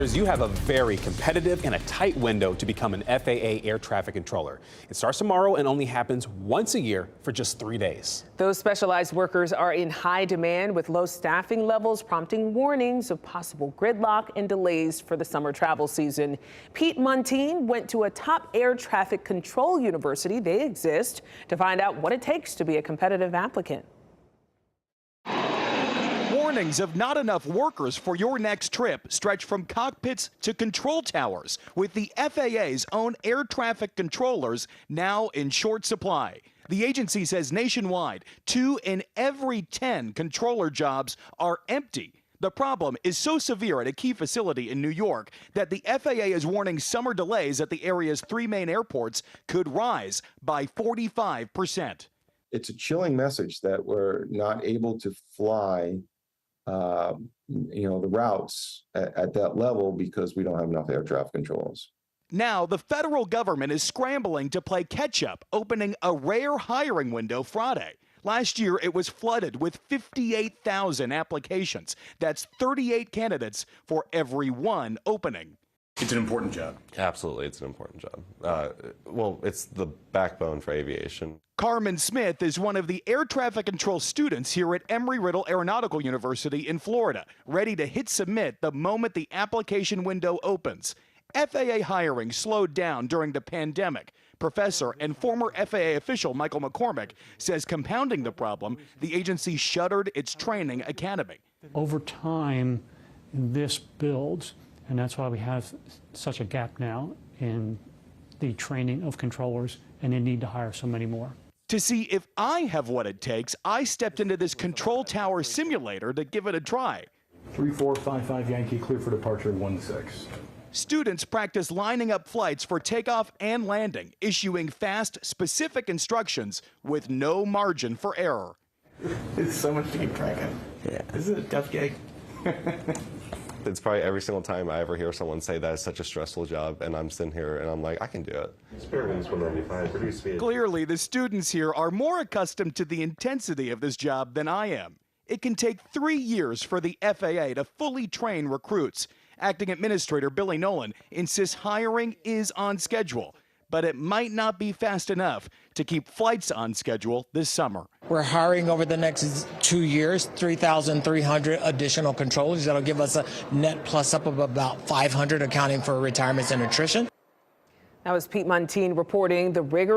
You have a very competitive and a tight window to become an FAA air traffic controller. It starts tomorrow and only happens once a year for just 3 days. Those specialized workers are in high demand with low staffing levels, prompting warnings of possible gridlock and delays for the summer travel season. Pete Muntean went to a top air traffic control university, they exist, to find out what it takes to be a competitive applicant. Warnings of not enough workers for your next trip stretch from cockpits to control towers, with the FAA's own air traffic controllers now in short supply. The agency says nationwide, 2 in every 10 controller jobs are empty. The problem is so severe at a key facility in New York that the FAA is warning summer delays at the area's 3 main airports could rise by 45%. It's a chilling message that we're not able to fly the routes at that level because we don't have enough air traffic controllers. Now, the federal government is scrambling to play catch-up, opening a rare hiring window Friday. Last year, it was flooded with 58,000 applications. That's 38 candidates for every one opening. It's an important job. Absolutely, it's an important job. Well, it's the backbone for aviation. Carmen Smith is one of the air traffic control students here at Embry-Riddle Aeronautical University in Florida, ready to hit submit the moment the application window opens. FAA hiring slowed down during the pandemic. Professor and former FAA official Michael McCormick says compounding the problem, the agency shuttered its training academy. Over time, this builds, and that's why we have such a gap now in the training of controllers and the need to hire so many more. To see if I have what it takes, I stepped into this control tower simulator to give it a try. 3455 Yankee, clear for departure 16. Students practice lining up flights for takeoff and landing, issuing fast, specific instructions with no margin for error. It's so much to keep track of. Yeah. This is a tough gig. It's probably every single time I ever hear someone say that it's such a stressful job, and I'm sitting here and I'm like, I can do it. Clearly, the students here are more accustomed to the intensity of this job than I am. It can take 3 years for the FAA to fully train recruits. Acting Administrator Billy Nolan insists hiring is on schedule, but it might not be fast enough to keep flights on schedule this summer. We're hiring over the next 2 years, 3,300 additional controllers. That'll give us a net plus up of about 500, accounting for retirements and attrition. That was Pete Muntean reporting the rigor